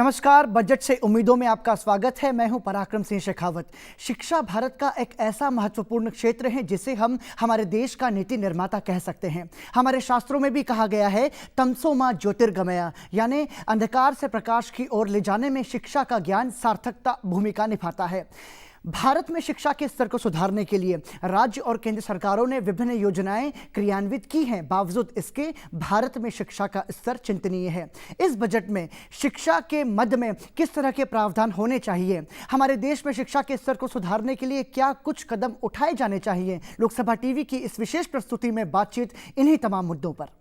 नमस्कार। बजट से उम्मीदों में आपका स्वागत है। मैं हूं पराक्रम सिंह शेखावत। शिक्षा भारत का एक ऐसा महत्वपूर्ण क्षेत्र है जिसे हम हमारे देश का नीति निर्माता कह सकते हैं। हमारे शास्त्रों में भी कहा गया है तमसो मां ज्योतिर्गमया, यानी अंधकार से प्रकाश की ओर ले जाने में शिक्षा का ज्ञान सार्थकता भूमिका निभाता है। भारत में शिक्षा के स्तर को सुधारने के लिए राज्य और केंद्र सरकारों ने विभिन्न योजनाएं क्रियान्वित की हैं। बावजूद इसके भारत में शिक्षा का स्तर चिंतनीय है। इस बजट में शिक्षा के मद में किस तरह के प्रावधान होने चाहिए, हमारे देश में शिक्षा के स्तर को सुधारने के लिए क्या कुछ कदम उठाए जाने चाहिए, लोकसभा टीवी की इस विशेष प्रस्तुति में बातचीत इन्हीं तमाम मुद्दों पर।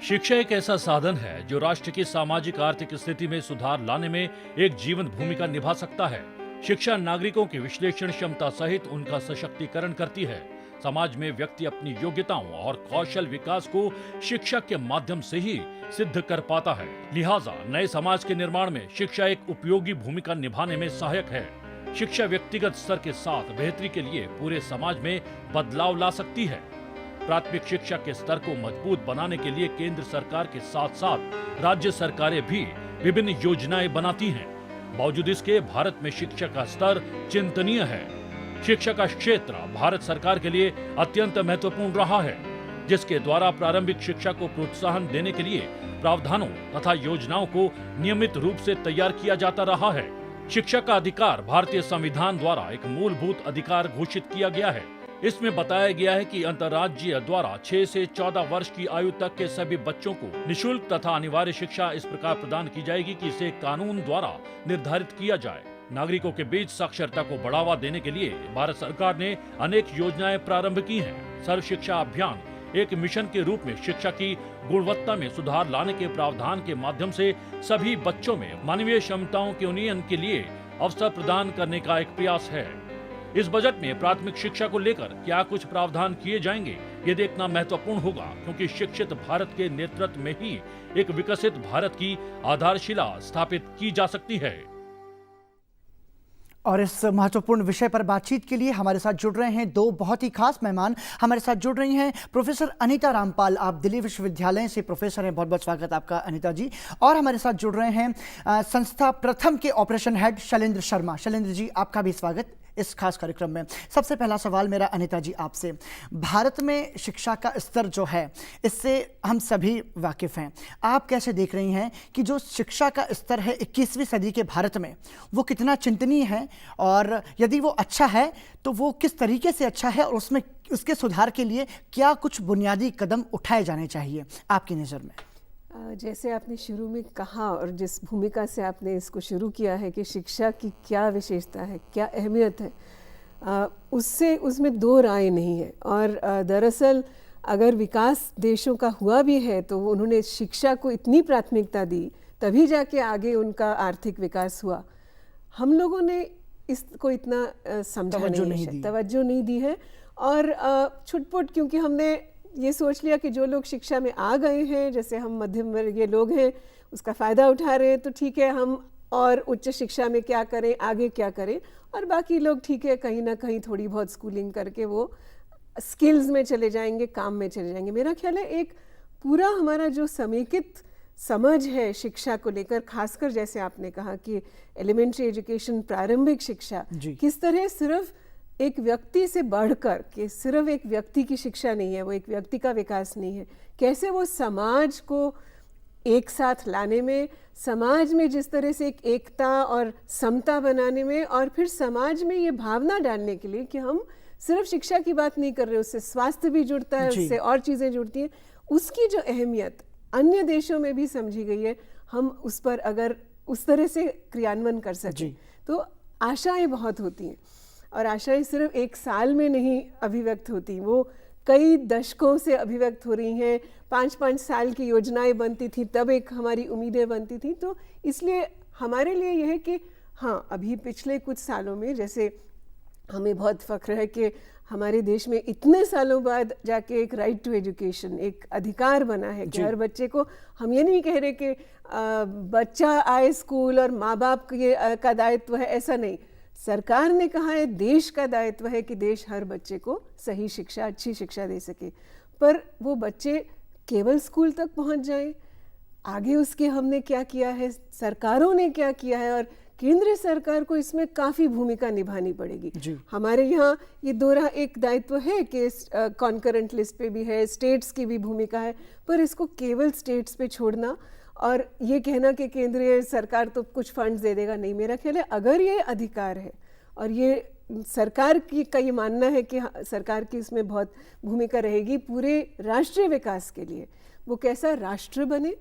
शिक्षा एक ऐसा साधन है जो राष्ट्र की सामाजिक आर्थिक स्थिति में सुधार लाने में एक जीवंत भूमिका निभा सकता है। शिक्षा नागरिकों की विश्लेषण क्षमता सहित उनका सशक्तिकरण करती है। समाज में व्यक्ति अपनी योग्यताओं और कौशल विकास को शिक्षा के माध्यम से ही सिद्ध कर पाता है। लिहाजा नए समाज के निर्माण में शिक्षा एक उपयोगी भूमिका निभाने में सहायक है। शिक्षा व्यक्तिगत स्तर के साथ बेहतरी के लिए पूरे समाज में बदलाव ला सकती है। प्राथमिक शिक्षा के स्तर को मजबूत बनाने के लिए केंद्र सरकार के साथ साथ राज्य सरकारें भी विभिन्न योजनाएं बनाती हैं। बावजूद इसके भारत में शिक्षा का स्तर चिंतनीय है। शिक्षा का क्षेत्र भारत सरकार के लिए अत्यंत महत्वपूर्ण रहा है, जिसके द्वारा प्रारंभिक शिक्षा को प्रोत्साहन देने के लिए प्रावधानों तथा योजनाओं को नियमित रूप से तैयार किया जाता रहा है। शिक्षा का अधिकार भारतीय संविधान द्वारा एक मूलभूत अधिकार घोषित किया गया है। इसमें बताया गया है कि अंतर्राज्यीय द्वारा 6 से 14 वर्ष की आयु तक के सभी बच्चों को निशुल्क तथा अनिवार्य शिक्षा इस प्रकार प्रदान की जाएगी कि इसे कानून द्वारा निर्धारित किया जाए। नागरिकों के बीच साक्षरता को बढ़ावा देने के लिए भारत सरकार ने अनेक योजनाएं प्रारंभ की हैं। सर्व शिक्षा अभियान एक मिशन के रूप में शिक्षा की गुणवत्ता में सुधार लाने के प्रावधान के माध्यम से सभी बच्चों में मानवीय क्षमताओं के उन्नयन के लिए अवसर प्रदान करने का एक प्रयास है। इस बजट में प्राथमिक शिक्षा को लेकर क्या कुछ प्रावधान किए जाएंगे, ये देखना महत्वपूर्ण होगा, क्योंकि शिक्षित भारत के नेतृत्व में ही एक विकसित भारत की आधारशिला स्थापित की जा सकती है। और इस महत्वपूर्ण विषय पर बातचीत के लिए हमारे साथ जुड़ रहे हैं दो बहुत ही खास मेहमान। हमारे साथ जुड़ रही हैं प्रोफेसर अनीता रामपाल, आप दिल्ली विश्वविद्यालय से प्रोफेसर हैं। बहुत बहुत स्वागत आपका अनीता जी। और हमारे साथ जुड़ रहे हैं संस्था प्रथम के ऑपरेशन हेड शैलेंद्र शर्मा। शैलेंद्र जी, आपका भी स्वागत इस खास कार्यक्रम में। सबसे पहला सवाल मेरा अनीता जी आपसे, भारत में शिक्षा का स्तर जो है इससे हम सभी वाकिफ़ हैं। आप कैसे देख रही हैं कि जो शिक्षा का स्तर है 21वीं सदी के भारत में वो कितना चिंतनीय है, और यदि वो अच्छा है तो वो किस तरीके से अच्छा है, और उसमें उसके सुधार के लिए क्या कुछ बुनियादी कदम उठाए जाने चाहिए आपकी नज़र में? जैसे आपने शुरू में कहा और जिस भूमिका से आपने इसको शुरू किया है कि शिक्षा की क्या विशेषता है, क्या अहमियत है, उसमें दो राय नहीं है। और दरअसल अगर विकास देशों का हुआ भी है तो उन्होंने शिक्षा को इतनी प्राथमिकता दी, तभी जाके आगे उनका आर्थिक विकास हुआ। हम लोगों ने इसको इतना समझा तवज्जो नहीं दी है, और छुटपुट क्योंकि हमने ये सोच लिया कि जो लोग शिक्षा में आ गए हैं, जैसे हम मध्यम वर्गीय लोग हैं, उसका फ़ायदा उठा रहे हैं, तो ठीक है, हम और उच्च शिक्षा में क्या करें, आगे क्या करें, और बाकी लोग ठीक है कहीं ना कहीं थोड़ी बहुत स्कूलिंग करके वो स्किल्स में चले जाएंगे, काम में चले जाएंगे। मेरा ख्याल है एक पूरा हमारा जो समेकित समझ है शिक्षा को लेकर, खासकर जैसे आपने कहा कि एलिमेंट्री एजुकेशन, प्रारंभिक शिक्षा किस तरह सिर्फ एक व्यक्ति से बढ़कर के सिर्फ एक व्यक्ति की शिक्षा नहीं है, वो एक व्यक्ति का विकास नहीं है, कैसे वो समाज को एक साथ लाने में, समाज में जिस तरह से एक एकता और समता बनाने में, और फिर समाज में ये भावना डालने के लिए कि हम सिर्फ शिक्षा की बात नहीं कर रहे, उससे स्वास्थ्य भी जुड़ता है, उससे और चीज़ें जुड़ती हैं, उसकी जो अहमियत अन्य देशों में भी समझी गई है। हम उस पर अगर उस तरह से क्रियान्वयन कर सकें तो आशाएं बहुत होती हैं, और आशाएं सिर्फ एक साल में नहीं अभिव्यक्त होती, वो कई दशकों से अभिव्यक्त हो रही हैं। 5-5 साल की योजनाएं बनती थी, तब एक हमारी उम्मीदें बनती थी। तो इसलिए हमारे लिए यह है कि हाँ, अभी पिछले कुछ सालों में जैसे हमें बहुत फ़ख्र है कि हमारे देश में इतने सालों बाद जाके एक राइट टू एजुकेशन, एक अधिकार बना है कि हर बच्चे को, हम ये नहीं कह रहे कि बच्चा आए स्कूल और माँ बाप का दायित्व है, ऐसा नहीं। सरकार ने कहा है, देश का दायित्व है कि देश हर बच्चे को सही शिक्षा, अच्छी शिक्षा दे सके, पर वो बच्चे केवल स्कूल तक पहुंच जाएं, आगे उसके हमने क्या किया है, सरकारों ने क्या किया है, और केंद्र सरकार को इसमें काफ़ी भूमिका निभानी पड़ेगी। हमारे यहाँ ये दोहरा एक दायित्व है कि कॉन्करेंट लिस्ट पे भी है, स्टेट्स की भी भूमिका है, पर इसको केवल स्टेट्स पे छोड़ना और ये कहना कि केंद्रीय सरकार तो कुछ फंड्स दे देगा, नहीं, मेरा ख्याल है अगर ये अधिकार है और ये सरकार की का ये मानना है कि सरकार की इसमें बहुत भूमिका रहेगी पूरे राष्ट्रीय विकास के लिए, वो कैसा राष्ट्र बने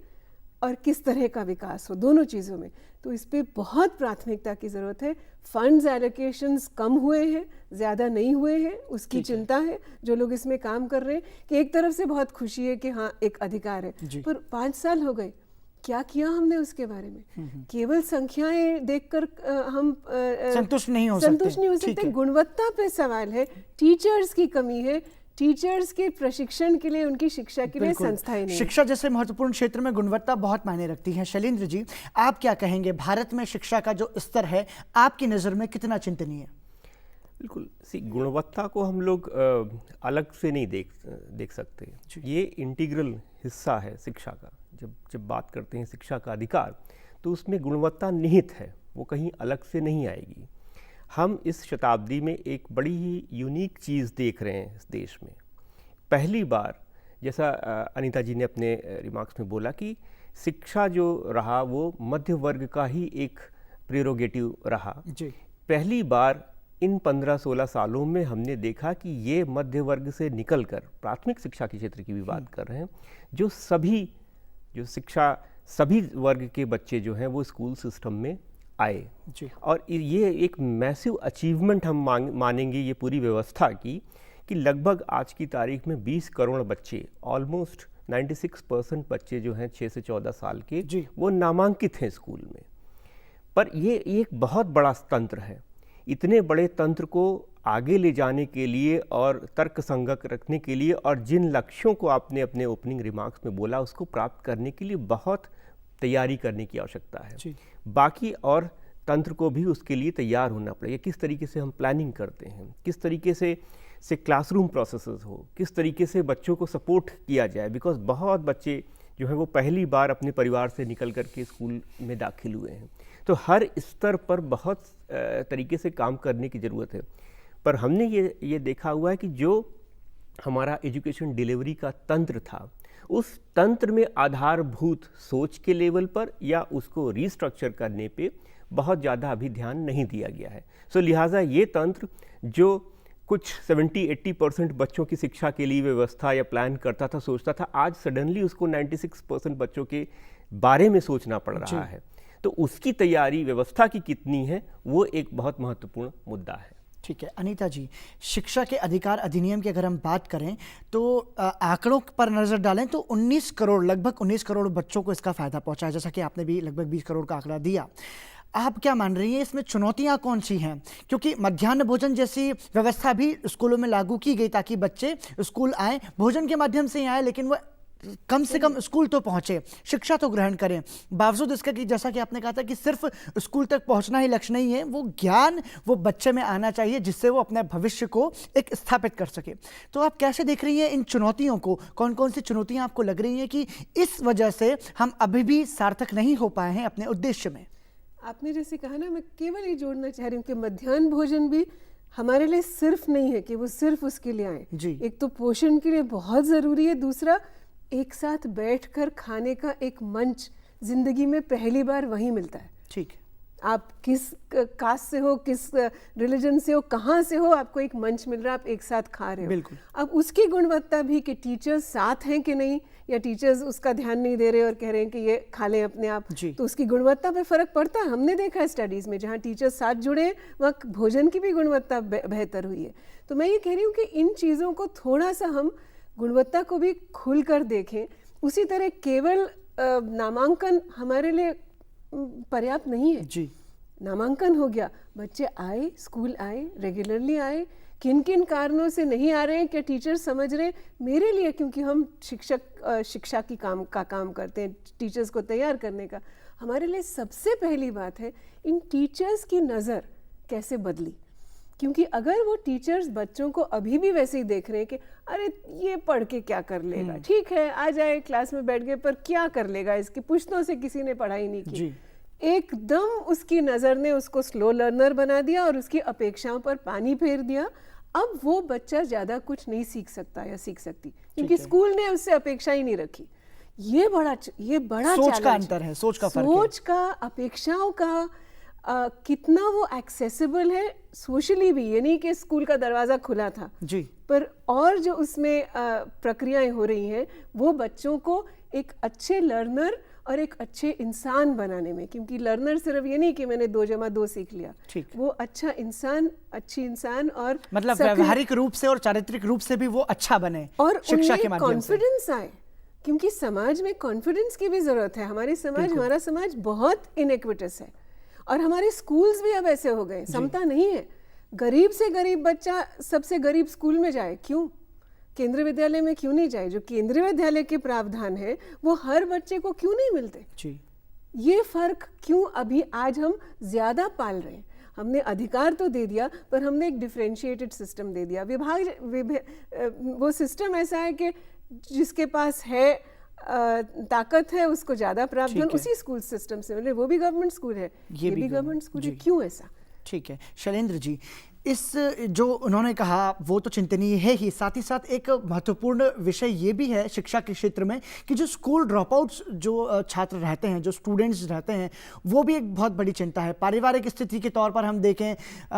और किस तरह का विकास हो, दोनों चीज़ों में, तो इस पे बहुत प्राथमिकता की ज़रूरत है। फंड्स एलोकेशंस कम हुए हैं, ज़्यादा नहीं हुए हैं, उसकी चिंता है जो लोग इसमें काम कर रहे हैं। कि एक तरफ से बहुत खुशी है कि हाँ एक अधिकार है, पर 5 साल हो गए, क्या किया हमने उसके बारे में? केवल संख्याएं देखकर हम संतुष्ट नहीं हो सकते। गुणवत्ता पे सवाल है, टीचर्स की कमी है, टीचर्स के प्रशिक्षण के लिए, उनकी शिक्षा के लिए संस्थाएं नहीं। शिक्षा जैसे महत्वपूर्ण क्षेत्र में गुणवत्ता बहुत मायने रखती है। शैलेंद्र जी, आप क्या कहेंगे, भारत में शिक्षा का जो स्तर है आपकी नज़र में कितना चिंतनीय है? बिल्कुल, गुणवत्ता को हम लोग अलग से नहीं देख सकते। ये इंटीग्रल हिस्सा है शिक्षा का। जब बात करते हैं शिक्षा का अधिकार, तो उसमें गुणवत्ता निहित है, वो कहीं अलग से नहीं आएगी। हम इस शताब्दी में एक बड़ी ही यूनिक चीज़ देख रहे हैं इस देश में। पहली बार, जैसा अनीता जी ने अपने रिमार्क्स में बोला, कि शिक्षा जो रहा वो मध्य वर्ग का ही एक प्रेरोगेटिव रहा। पहली बार इन 15-16 सालों में हमने देखा कि ये मध्य वर्ग से निकलकर, प्राथमिक शिक्षा के क्षेत्र की भी बात कर रहे हैं, जो शिक्षा सभी वर्ग के बच्चे जो हैं वो स्कूल सिस्टम में आए। और ये एक मैसिव अचीवमेंट हम मानेंगे ये पूरी व्यवस्था की, कि लगभग आज की तारीख में 20 करोड़ बच्चे, ऑलमोस्ट 96% बच्चे जो हैं 6 से 14 साल के, वो नामांकित हैं स्कूल में। पर ये एक बहुत बड़ा तंत्र है। इतने बड़े तंत्र को आगे ले जाने के लिए और तर्कसंगत रखने के लिए, और जिन लक्ष्यों को आपने अपने ओपनिंग रिमार्क्स में बोला, उसको प्राप्त करने के लिए बहुत तैयारी करने की आवश्यकता है। बाकी और तंत्र को भी उसके लिए तैयार होना पड़ेगा। किस तरीके से हम प्लानिंग करते हैं, किस तरीके से क्लासरूम प्रोसेसेस हो, किस तरीके से बच्चों को सपोर्ट किया जाए, बिकॉज बहुत बच्चे जो है वो पहली बार अपने परिवार से निकल करके स्कूल में दाखिल हुए हैं। तो हर स्तर पर बहुत तरीके से काम करने की ज़रूरत है। पर हमने ये देखा हुआ है कि जो हमारा एजुकेशन डिलीवरी का तंत्र था, उस तंत्र में आधारभूत सोच के लेवल पर या उसको रीस्ट्रक्चर करने पे बहुत ज़्यादा अभी ध्यान नहीं दिया गया है। सो लिहाजा ये तंत्र जो कुछ 70-80% बच्चों की शिक्षा के लिए व्यवस्था या प्लान करता था, सोचता था, आज सडनली उसको 96% बच्चों के बारे में सोचना पड़ रहा है। तो उसकी तैयारी व्यवस्था की कितनी है, वो एक बहुत महत्वपूर्ण मुद्दा है। ठीक है अनीता जी, शिक्षा के अधिकार अधिनियम की अगर हम बात करें तो आंकड़ों पर नज़र डालें तो 19 करोड़, लगभग 19 करोड़ बच्चों को इसका फ़ायदा पहुंचा है, जैसा कि आपने भी लगभग 20 करोड़ का आंकड़ा दिया। आप क्या मान रही हैं, इसमें चुनौतियां कौन सी हैं? क्योंकि मध्याह्न भोजन जैसी व्यवस्था भी स्कूलों में लागू की गई ताकि बच्चे स्कूल आएँ, भोजन के माध्यम से ही आए, लेकिन वह कम से कम स्कूल तो पहुंचे, शिक्षा तो ग्रहण करें। बावजूद इसका कि जैसा कि आपने कहा था कि सिर्फ स्कूल तक पहुंचना ही लक्ष्य नहीं है, वो ज्ञान वो बच्चे में आना चाहिए जिससे वो अपने भविष्य को एक स्थापित कर सके। तो आप कैसे देख रही हैं इन चुनौतियों को? कौन कौन सी चुनौतियां आपको लग रही हैं कि इस वजह से हम अभी भी सार्थक नहीं हो पाए हैं अपने उद्देश्य में? आपने जैसे कहा ना, मैं केवल ये जोड़ना चाह रही हूँ कि मध्याह्न भोजन भी हमारे लिए सिर्फ नहीं है कि वो सिर्फ उसके लिए आए। एक तो पोषण के लिए बहुत ज़रूरी है, दूसरा एक साथ बैठकर खाने का एक मंच जिंदगी में पहली बार वहीं मिलता है। ठीक, आप किस कास्ट से हो, किस रिलीजन से हो, कहाँ से हो, आपको एक मंच मिल रहा है, आप एक साथ खा रहे हो। बिल्कुल। अब उसकी गुणवत्ता भी कि टीचर्स साथ हैं कि नहीं, या टीचर्स उसका ध्यान नहीं दे रहे और कह रहे हैं कि ये खा लें अपने आप, तो उसकी गुणवत्ता पे फर्क पड़ता है। हमने देखा है स्टडीज़ में, जहाँ टीचर्स साथ जुड़े हैं वहाँ भोजन की भी गुणवत्ता बेहतर हुई है। तो मैं ये कह रही हूँ कि इन चीज़ों को थोड़ा सा हम गुणवत्ता को भी खुलकर देखें। उसी तरह केवल नामांकन हमारे लिए पर्याप्त नहीं है। नामांकन हो गया, बच्चे आए, स्कूल आए, रेगुलरली आए, किन किन कारणों से नहीं आ रहे हैं, क्या टीचर समझ रहे हैं मेरे लिए, क्योंकि हम शिक्षा की काम करते हैं, टीचर्स को तैयार करने का। हमारे लिए सबसे पहली बात है इन टीचर्स की नज़र कैसे बदली, क्योंकि अगर वो टीचर्स बच्चों को अभी भी वैसे ही देख रहे हैं कि अरे ये पढ़ के क्या कर लेगा, ठीक है आ जाए क्लास में बैठ गए, पर क्या कर लेगा, इसकी पुश्तों से किसी ने पढ़ाई नहीं की, एकदम उसकी नज़र ने उसको स्लो लर्नर बना दिया और उसकी अपेक्षाओं पर पानी फेर दिया। अब वो बच्चा ज़्यादा कुछ नहीं सीख सकता या सीख सकती, क्योंकि स्कूल ने उससे अपेक्षा ही नहीं रखी। ये बड़ा सोच का अंतर है, सोच का फर्क है। सोच का, अपेक्षाओं का कितना वो एक्सेसिबल है सोशली भी, ये नहीं कि स्कूल का दरवाज़ा खुला था जी, पर और जो उसमें प्रक्रियाएं हो रही हैं वो बच्चों को एक अच्छे लर्नर और एक अच्छे इंसान बनाने में, क्योंकि लर्नर सिर्फ ये नहीं कि मैंने 2+2 सीख लिया, वो अच्छा इंसान, अच्छी इंसान और मतलब व्यवहारिक रूप से और चारित्रिक रूप से भी वो अच्छा बने और शिक्षा के माध्यम से कॉन्फिडेंस आए, क्योंकि समाज में कॉन्फिडेंस की भी जरूरत है। हमारा समाज बहुत इनइक्विटस है और हमारे स्कूल्स भी अब ऐसे हो गए, समता नहीं है। गरीब से गरीब बच्चा सबसे गरीब स्कूल में जाए, क्यों? केंद्रीय विद्यालय में क्यों नहीं जाए? जो केंद्रीय विद्यालय के प्रावधान है वो हर बच्चे को क्यों नहीं मिलते जी? ये फर्क क्यों अभी आज हम ज्यादा पाल रहे हैं? हमने अधिकार तो दे दिया पर हमने एक डिफरेंशिएटेड सिस्टम दे दिया। वो सिस्टम ऐसा है कि जिसके पास है ताकत है उसको ज्यादा प्रावधान उसी स्कूल सिस्टम से मिले, वो भी गवर्नमेंट स्कूल है, ये भी गवर्नमेंट स्कूल है, क्यों ऐसा? ठीक है शैलेंद्र जी, इस जो उन्होंने कहा वो तो चिंतनीय है ही, साथ ही साथ एक महत्वपूर्ण विषय ये भी है शिक्षा के क्षेत्र में कि जो स्कूल ड्रॉपआउट्स जो छात्र रहते हैं, जो स्टूडेंट्स रहते हैं, वो भी एक बहुत बड़ी चिंता है। पारिवारिक स्थिति के तौर पर हम देखें,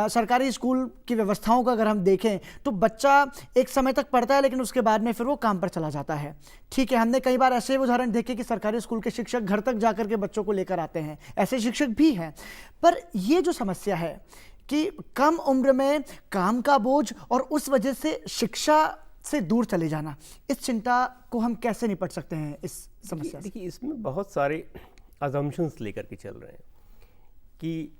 सरकारी स्कूल की व्यवस्थाओं का अगर हम देखें तो बच्चा एक समय तक पढ़ता है लेकिन उसके बाद में फिर वो काम पर चला जाता है। ठीक है, हमने कई बार ऐसे उदाहरण देखे कि सरकारी स्कूल के शिक्षक घर तक जाकर के बच्चों को लेकर आते हैं, ऐसे शिक्षक भी हैं। पर ये जो समस्या है कि कम उम्र में काम का बोझ और उस वजह से शिक्षा से दूर चले जाना, इस चिंता को हम कैसे निपट सकते हैं इस समस्या से? देखिए, इसमें बहुत सारे अजम्पशंस लेकर के चल रहे हैं कि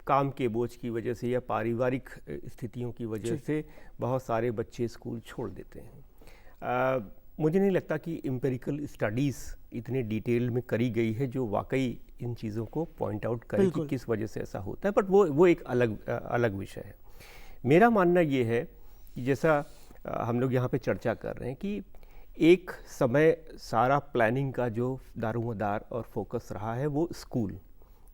काम के बोझ की वजह से या पारिवारिक स्थितियों की वजह से बहुत सारे बच्चे स्कूल छोड़ देते हैं। मुझे नहीं लगता कि एम्पिरिकल स्टडीज़ इतने डिटेल में करी गई है जो वाकई इन चीज़ों को पॉइंट आउट करे कि किस वजह से ऐसा होता है, बट वो एक अलग विषय है। मेरा मानना ये है कि जैसा हम लोग यहाँ पे चर्चा कर रहे हैं कि एक समय सारा प्लानिंग का जो दारोमदार और फोकस रहा है वो स्कूल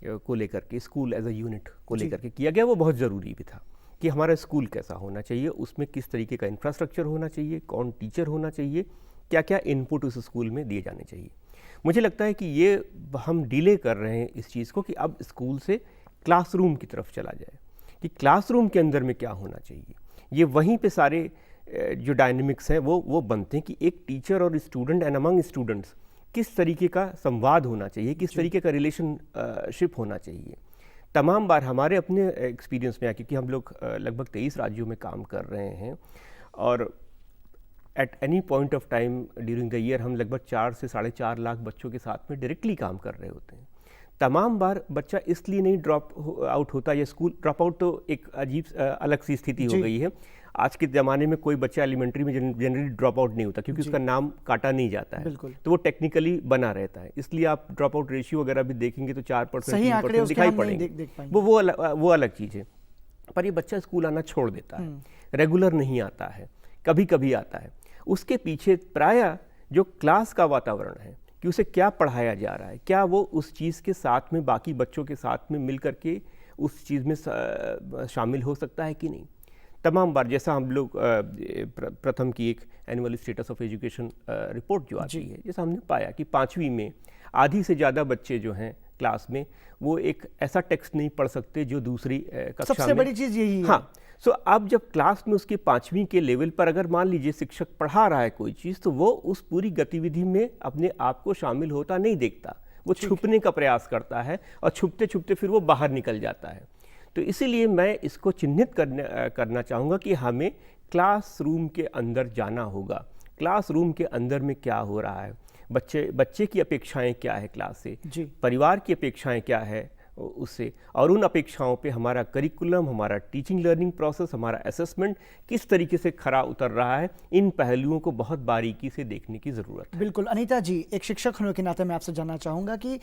को लेकर के, स्कूल एज अ यूनिट को लेकर के किया गया। वो बहुत ज़रूरी भी था कि हमारा स्कूल कैसा होना चाहिए, उसमें किस तरीके का इंफ्रास्ट्रक्चर होना चाहिए, कौन टीचर होना चाहिए, क्या क्या इनपुट उस स्कूल में दिए जाने चाहिए। मुझे लगता है कि ये हम डिले कर रहे हैं इस चीज़ को कि अब स्कूल से क्लासरूम की तरफ चला जाए, कि क्लासरूम के अंदर में क्या होना चाहिए। ये वहीं पे सारे जो डायनेमिक्स हैं वो बनते हैं कि एक टीचर और स्टूडेंट एंड अमंग स्टूडेंट्स किस तरीके का संवाद होना चाहिए, किस तरीके का रिलेशनशिप होना चाहिए। तमाम बार हमारे अपने एक्सपीरियंस में, क्योंकि हम लोग लगभग 23 राज्यों में काम कर रहे हैं और at any point of time during the year हम लगभग 4 से 4.5 लाख बच्चों के साथ में डायरेक्टली काम कर रहे होते हैं। तमाम बार बच्चा इसलिए नहीं ड्रॉप आउट होता, या स्कूल ड्रॉप आउट तो एक अजीब अलग सी स्थिति हो गई है। आज के ज़माने में कोई बच्चा एलिमेंट्री में जनरली ड्रॉप आउट नहीं होता क्योंकि उसका नाम काटा नहीं जाता है, तो वो टेक्निकली बना रहता है। इसलिए आप ड्रॉप आउट रेशियो वगैरह भी देखेंगे तो 4% दिखाई पड़ेंगे, वो अलग चीज़ है। पर ये बच्चा स्कूल आना छोड़ देता है, रेगुलर नहीं आता है, कभी कभी आता है। उसके पीछे प्रायः जो क्लास का वातावरण है कि उसे क्या पढ़ाया जा रहा है, क्या वो उस चीज़ के साथ में बाकी बच्चों के साथ में मिल करके उस चीज़ में शामिल हो सकता है कि नहीं। तमाम बार जैसा हम लोग प्रथम की एक annual status of education report जो आती है, जैसा हमने पाया कि 5वीं में आधी से ज़्यादा बच्चे जो हैं क्लास में वो एक ऐसा टेक्स्ट नहीं पढ़ सकते जो दूसरी कक्षा में। सबसे बड़ी चीज़ यही है। हाँ, सो अब जब क्लास में उसके 5वीं के लेवल पर अगर मान लीजिए शिक्षक पढ़ा रहा है कोई चीज़, तो वो उस पूरी गतिविधि में अपने आप को शामिल होता नहीं देखता, वो छुपने का प्रयास करता है और छुपते छुपते फिर वो बाहर निकल जाता है। तो इसीलिए मैं इसको चिन्हित करना चाहूँगा कि हमें क्लासरूम के अंदर जाना होगा। क्लासरूम के अंदर में क्या हो रहा है, बच्चे की अपेक्षाएं क्या है क्लास से, परिवार की अपेक्षाएं क्या है उससे, और उन अपेक्षाओं पे हमारा करिकुलम, हमारा टीचिंग लर्निंग प्रोसेस, हमारा असेसमेंट किस तरीके से खरा उतर रहा है। इन पहलुओं को बहुत बारीकी से देखने की ज़रूरत है। बिल्कुल। अनीता जी, एक शिक्षक होने के नाते मैं आपसे जानना चाहूँगा कि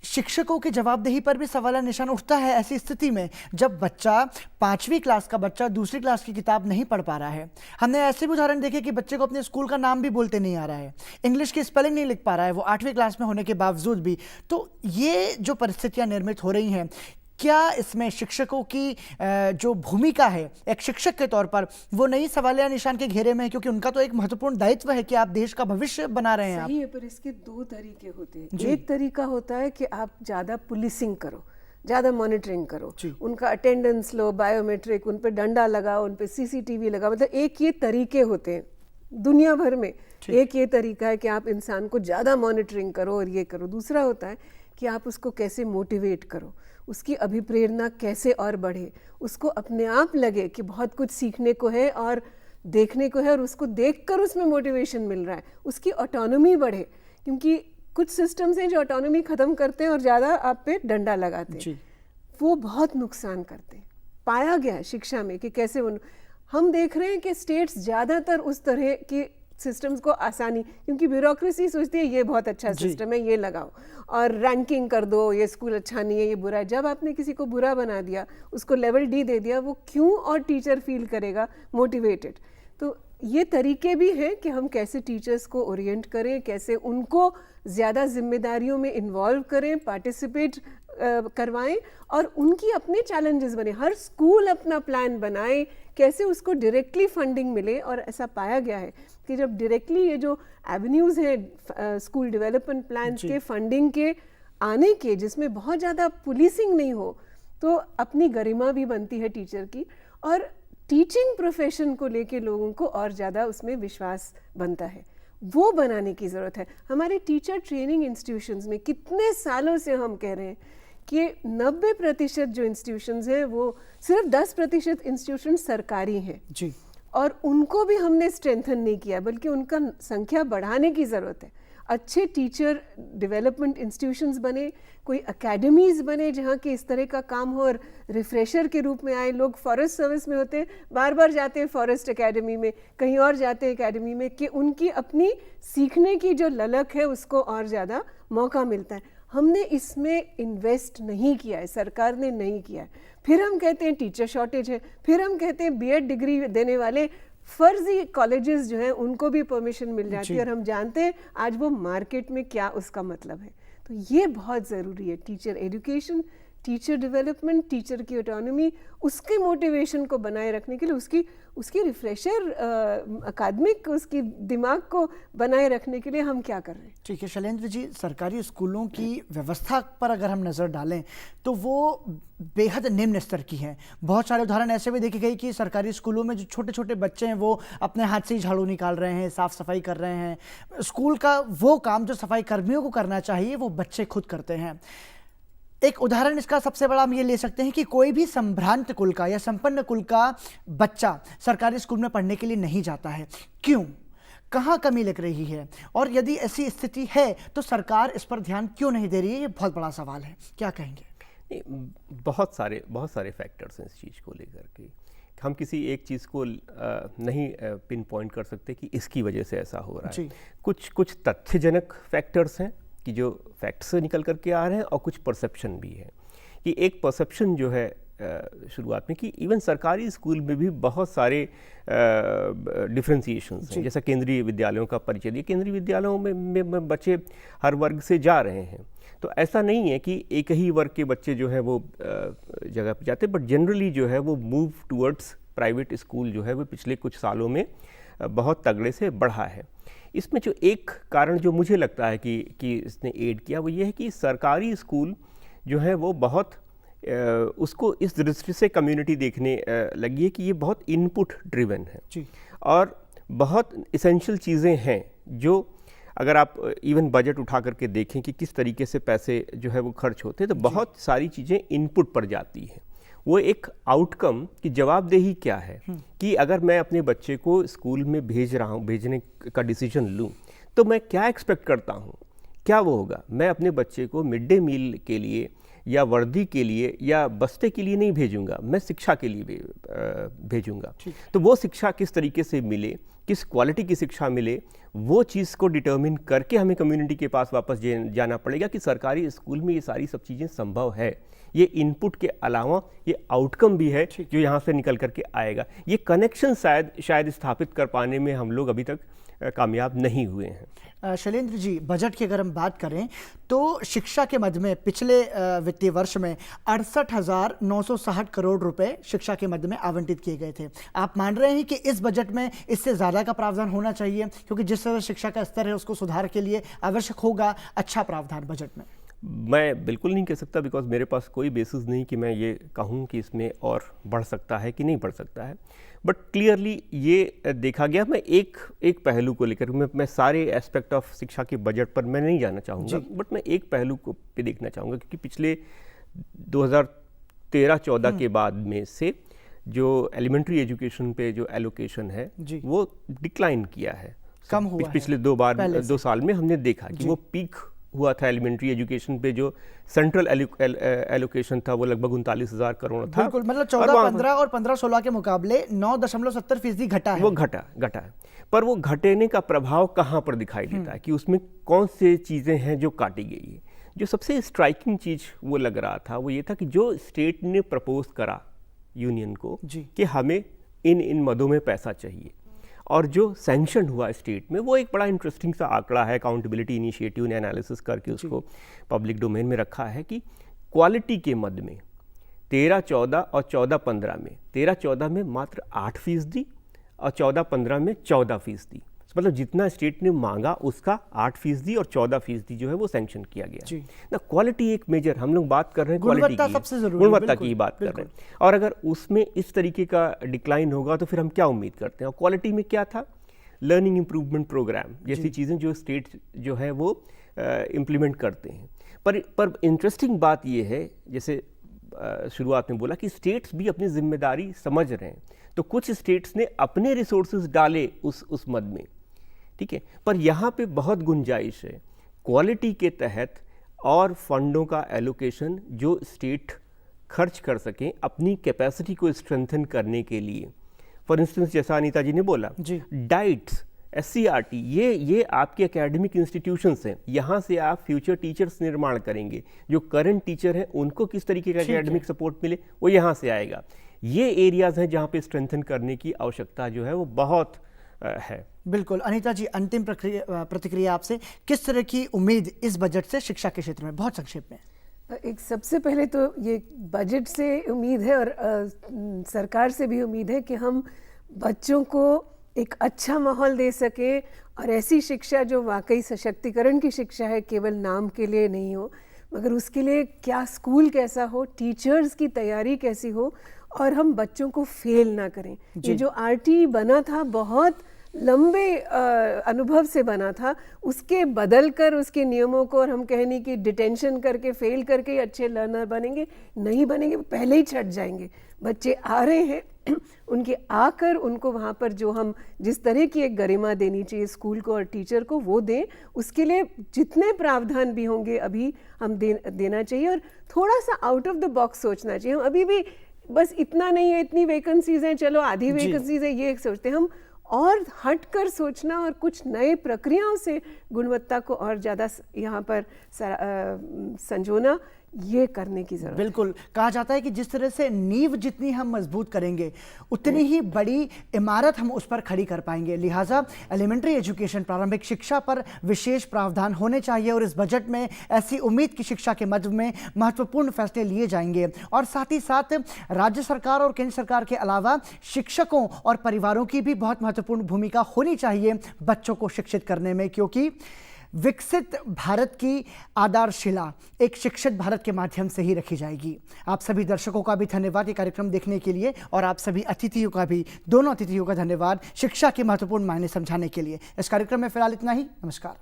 शिक्षकों की जवाबदेही पर भी सवाल निशान उठता है ऐसी स्थिति में जब बच्चा 5वीं क्लास का बच्चा दूसरी क्लास की किताब नहीं पढ़ पा रहा है। हमने ऐसे भी उदाहरण देखे कि बच्चे को अपने स्कूल का नाम भी बोलते नहीं आ रहा है, इंग्लिश की स्पेलिंग नहीं लिख पा रहा है, वो 8वीं क्लास में होने के बावजूद भी। तो ये जो परिस्थितियां निर्मित हो रही हैं, क्या इसमें शिक्षकों की जो भूमिका है एक शिक्षक के तौर पर वो नई सवालिया निशान के घेरे में है? क्योंकि उनका तो एक महत्वपूर्ण दायित्व है कि आप देश का भविष्य बना रहे हैं। सही है, पर इसके दो तरीके होते हैं। एक तरीका होता है कि आप ज़्यादा पुलिसिंग करो, ज़्यादा मॉनिटरिंग करो, उनका अटेंडेंस लो, बायोमेट्रिक, उन पे डंडा लगाओ, उन पे सीसीटीवी लगाओ। मतलब एक ये तरीके होते हैं दुनिया भर में। एक ये तरीका है कि आप इंसान को ज़्यादा मॉनिटरिंग करो और ये करो। दूसरा होता है कि आप उसको कैसे मोटिवेट करो, उसकी अभिप्रेरणा कैसे और बढ़े, उसको अपने आप लगे कि बहुत कुछ सीखने को है और देखने को है और उसको देखकर उसमें मोटिवेशन मिल रहा है, उसकी ऑटोनॉमी बढ़े। क्योंकि कुछ सिस्टम्स हैं जो ऑटोनॉमी ख़त्म करते हैं और ज़्यादा आप पे डंडा लगाते हैं, वो बहुत नुकसान करते हैं। पाया गया है शिक्षा में कि कैसे हम देख रहे हैं कि स्टेट्स ज़्यादातर उस तरह की सिस्टम्स को आसानी, क्योंकि ब्यूरोक्रेसी सोचती है ये बहुत अच्छा सिस्टम है, ये लगाओ और रैंकिंग कर दो, ये स्कूल अच्छा नहीं है, ये बुरा है। जब आपने किसी को बुरा बना दिया, उसको लेवल डी दे दिया, वो क्यों और टीचर फील करेगा मोटिवेटेड। तो ये तरीके भी हैं कि हम कैसे टीचर्स को ओरिएंट करें, कैसे उनको ज़्यादा जिम्मेदारियों में इन्वॉल्व करें, पार्टिसिपेट करवाएं और उनकी अपने चैलेंजेस बने। हर स्कूल अपना प्लान बनाए, कैसे उसको डायरेक्टली फंडिंग मिले। और ऐसा पाया गया है कि जब डायरेक्टली ये जो एवेन्यूज़ हैं स्कूल डेवलपमेंट प्लान्स के फंडिंग के आने के, जिसमें बहुत ज़्यादा पुलिसिंग नहीं हो, तो अपनी गरिमा भी बनती है टीचर की और टीचिंग प्रोफेशन को लेके लोगों को और ज़्यादा उसमें विश्वास बनता है। वो बनाने की ज़रूरत है। हमारे टीचर ट्रेनिंग इंस्टीट्यूशंस में कितने सालों से हम कह रहे हैं कि 90% जो इंस्टीट्यूशंस हैं वो सिर्फ 10% इंस्टीट्यूशन सरकारी हैं जी, और उनको भी हमने स्ट्रेंथन नहीं किया, बल्कि उनका संख्या बढ़ाने की ज़रूरत है। अच्छे टीचर डेवलपमेंट इंस्टीट्यूशंस बने, कोई एकेडमीज़ बने जहाँ के इस तरह का काम हो और रिफ्रेशर के रूप में आए। लोग फॉरेस्ट सर्विस में होते हैं, बार बार जाते हैं फॉरेस्ट एकेडमी में, कहीं और जाते हैं एकेडमी में, कि उनकी अपनी सीखने की जो ललक है उसको और ज़्यादा मौका मिलता है। हमने इसमें इन्वेस्ट नहीं किया है, सरकार ने नहीं किया है। फिर हम कहते हैं टीचर शॉर्टेज है, फिर हम कहते हैं बीएड डिग्री देने वाले फर्जी कॉलेजेस जो हैं उनको भी परमिशन मिल जाती है, और हम जानते हैं आज वो मार्केट में क्या उसका मतलब है। तो ये बहुत ज़रूरी है, teacher education, teacher development, teacher की ऑटोनॉमी, उसके मोटिवेशन को बनाए रखने के लिए, उसकी रिफ्रेशर अकादमिक उसकी दिमाग को बनाए रखने के लिए हम क्या कर रहे हैं। ठीक है शैलेंद्र जी, सरकारी स्कूलों की व्यवस्था पर अगर हम नज़र डालें तो वो बेहद निम्न स्तर की हैं। बहुत सारे उदाहरण ऐसे भी देखे गए कि सरकारी स्कूलों में जो छोटे छोटे बच्चे हैं वो अपने हाथ से ही झाड़ू निकाल रहे हैं, साफ़ सफाई कर रहे हैं। स्कूल का वो काम जो सफाई कर्मियों को करना चाहिए वो बच्चे खुद करते हैं। एक उदाहरण इसका सबसे बड़ा हम ये ले सकते हैं कि कोई भी संभ्रांत कुल का या संपन्न कुल का बच्चा सरकारी स्कूल में पढ़ने के लिए नहीं जाता है। क्यों? कहाँ कमी लग रही है? और यदि ऐसी स्थिति है तो सरकार इस पर ध्यान क्यों नहीं दे रही है? ये बहुत बड़ा सवाल है, क्या कहेंगे? बहुत सारे फैक्टर्स हैं इस चीज़ को लेकर के। हम किसी एक चीज़ को नहीं पिन पॉइंट कर सकते कि इसकी वजह से ऐसा हो रहा है। कुछ तथ्यजनक फैक्टर्स हैं कि जो फैक्ट से निकल करके आ रहे हैं, और कुछ परसेप्शन भी है। कि एक परसेप्शन जो है शुरुआत में कि इवन सरकारी स्कूल में भी बहुत सारे डिफ्रेंसिएशंस हैं। जैसा केंद्रीय विद्यालयों का परिचय दिया, केंद्रीय विद्यालयों में बच्चे हर वर्ग से जा रहे हैं, तो ऐसा नहीं है कि एक ही वर्ग के बच्चे जो है वो जगह पर जाते, बट जनरली जो है वो मूव टूवर्ड्स प्राइवेट स्कूल जो है वो पिछले कुछ सालों में बहुत तगड़े से बढ़ा है। इसमें जो एक कारण जो मुझे लगता है कि इसने एड किया वो ये है कि सरकारी स्कूल जो है वो बहुत उसको इस दृष्टि से कम्युनिटी देखने लगी है कि ये बहुत इनपुट ड्रिवन है जी, और बहुत इसेंशियल चीज़ें हैं जो अगर आप इवन बजट उठा करके देखें कि किस तरीके से पैसे जो है वो खर्च होते हैं, तो बहुत सारी चीज़ें इनपुट पर जाती हैं। वो एक आउटकम की जवाबदेही क्या है कि अगर मैं अपने बच्चे को स्कूल में भेज रहा हूँ, भेजने का डिसीजन लूँ, तो मैं क्या एक्सपेक्ट करता हूँ, क्या वो होगा। मैं अपने बच्चे को मिड डे मील के लिए या वर्दी के लिए या बस्ते के लिए नहीं भेजूंगा, मैं शिक्षा के लिए भेजूंगा। तो वो शिक्षा किस तरीके से मिले, किस क्वालिटी की शिक्षा मिले, वो चीज़ को डिटर्मिन करके हमें कम्युनिटी के पास वापस जाना पड़ेगा कि सरकारी स्कूल में ये सारी सब चीज़ें संभव है। ये इनपुट के अलावा ये आउटकम भी है जो यहाँ से निकल करके आएगा। ये कनेक्शन शायद स्थापित कर पाने में हम लोग अभी तक कामयाब नहीं हुए हैं। शैलेंद्र जी, बजट की अगर हम बात करें तो शिक्षा के मद में पिछले वित्तीय वर्ष में 68,960 करोड़ रुपए शिक्षा के मद में आवंटित किए गए थे। आप मान रहे हैं कि इस बजट में इससे ज़्यादा का प्रावधान होना चाहिए, क्योंकि जिस तरह शिक्षा का स्तर है उसको सुधार के लिए आवश्यक होगा अच्छा प्रावधान बजट में? मैं बिल्कुल नहीं कह सकता, बिकॉज मेरे पास कोई बेसिस नहीं कि मैं ये कहूँ कि इसमें और बढ़ सकता है कि नहीं बढ़ सकता है। बट क्लियरली ये देखा गया, मैं एक पहलू को लेकर, मैं सारे एस्पेक्ट ऑफ शिक्षा के बजट पर मैं नहीं जाना चाहूँगा, बट मैं एक पहलू को पे देखना चाहूँगा, क्योंकि पिछले 2013-14 के बाद में से जो एलिमेंट्री एजुकेशन पे जो एलोकेशन है वो डिक्लाइन किया है, कम हुआ है। पिछले 2 साल में हमने देखा कि वो पीक हुआ था एलिमेंट्री एजुकेशन पे, जो सेंट्रल एलोकेशन था वो लगभग 39,000 करोड़ था। बिल्कुल, मतलब 14-15 और 15-16 के मुकाबले 9.70% घटा है। वो घटा है, पर वो घटने का प्रभाव कहाँ पर दिखाई देता है कि उसमें कौन से चीज़ें हैं जो काटी गई है। जो सबसे स्ट्राइकिंग चीज़ वो लग रहा था वो ये था कि जो स्टेट ने प्रपोज करा यूनियन को कि हमें इन मदों में पैसा चाहिए, और जो सैंक्शन हुआ स्टेट में, वो एक बड़ा इंटरेस्टिंग सा आंकड़ा है, अकाउंटेबिलिटी इनिशिएटिव ने एनालिसिस करके उसको पब्लिक डोमेन में रखा है कि क्वालिटी के मद में 13-14 और 14-15 में, 13-14 में मात्र 8% और 14-15 में 14%। मतलब जितना स्टेट ने मांगा उसका 8% और 14% जो है वो सैंक्शन किया गया ना। क्वालिटी एक मेजर, हम लोग बात कर रहे हैं क्वालिटी की, सबसे जरूरी, गुणवत्ता की बात कर रहे हैं। और अगर उसमें इस तरीके का डिक्लाइन होगा तो फिर हम क्या उम्मीद करते हैं। और क्वालिटी में क्या था, लर्निंग इम्प्रूवमेंट प्रोग्राम जैसी चीज़ें जो स्टेट जो है वो इम्प्लीमेंट करते हैं। पर इंटरेस्टिंग बात ये है, जैसे शुरुआत में बोला कि स्टेट्स भी अपनी जिम्मेदारी समझ रहे हैं, तो कुछ स्टेट्स ने अपने रिसोर्सेज डाले उस मद में, ठीक है, पर यहाँ पे बहुत गुंजाइश है क्वालिटी के तहत और फंडों का एलोकेशन जो स्टेट खर्च कर सकें अपनी कैपेसिटी को स्ट्रेंथन करने के लिए। फॉर इंस्टेंस, जैसा अनीता जी ने बोला, डाइट्स, SCRT, ये आपके एकेडमिक इंस्टीट्यूशंस हैं, यहाँ से आप फ्यूचर टीचर्स निर्माण करेंगे। जो करंट टीचर हैं उनको किस तरीके का एकेडमिक सपोर्ट मिले वो यहाँ से आएगा। ये एरियाज हैं जहाँ पे स्ट्रेंथन करने की आवश्यकता जो है वो बहुत है। बिल्कुल। अनीता जी, अंतिम प्रतिक्रिया आपसे, किस तरह की उम्मीद इस बजट से शिक्षा के क्षेत्र में, बहुत संक्षेप में? एक सबसे पहले तो ये बजट से उम्मीद है और सरकार से भी उम्मीद है कि हम बच्चों को एक अच्छा माहौल दे सके और ऐसी शिक्षा जो वाकई सशक्तिकरण की शिक्षा है, केवल नाम के लिए नहीं हो, मगर उसके लिए क्या स्कूल कैसा हो, टीचर्स की तैयारी कैसी हो, और हम बच्चों को फेल ना करें। ये जो RT बना था बहुत लंबे अनुभव से बना था, उसके बदल कर उसके नियमों को, और हम कहने की डिटेंशन करके फेल करके अच्छे लर्नर बनेंगे, नहीं बनेंगे, पहले ही छट जाएंगे। बच्चे आ रहे हैं, उनके आकर उनको वहाँ पर जो हम जिस तरह की एक गरिमा देनी चाहिए स्कूल को और टीचर को वो दें। उसके लिए जितने प्रावधान भी होंगे अभी हम देना चाहिए, और थोड़ा सा आउट ऑफ द बॉक्स सोचना चाहिए। हम अभी भी बस इतना नहीं है, इतनी वैकेंसीज हैं, चलो आधी वैकेंसीज है, ये सोचते हैं हम, और हटकर सोचना और कुछ नए प्रक्रियाओं से गुणवत्ता को और ज़्यादा यहाँ पर संजोना, ये करने की जरूरत। बिल्कुल, कहा जाता है कि जिस तरह से नींव जितनी हम मजबूत करेंगे उतनी ही बड़ी इमारत हम उस पर खड़ी कर पाएंगे। लिहाजा एलिमेंट्री एजुकेशन, प्रारंभिक शिक्षा पर विशेष प्रावधान होने चाहिए, और इस बजट में ऐसी उम्मीद की शिक्षा के मद में महत्वपूर्ण फैसले लिए जाएंगे। और साथ ही साथ राज्य सरकार और केंद्र सरकार के अलावा शिक्षकों और परिवारों की भी बहुत महत्वपूर्ण भूमिका होनी चाहिए बच्चों को शिक्षित करने में, क्योंकि विकसित भारत की आधारशिला एक शिक्षित भारत के माध्यम से ही रखी जाएगी। आप सभी दर्शकों का भी धन्यवाद ये कार्यक्रम देखने के लिए, और आप सभी अतिथियों का भी, दोनों अतिथियों का धन्यवाद शिक्षा के महत्वपूर्ण मायने समझाने के लिए। इस कार्यक्रम में फिलहाल इतना ही। नमस्कार।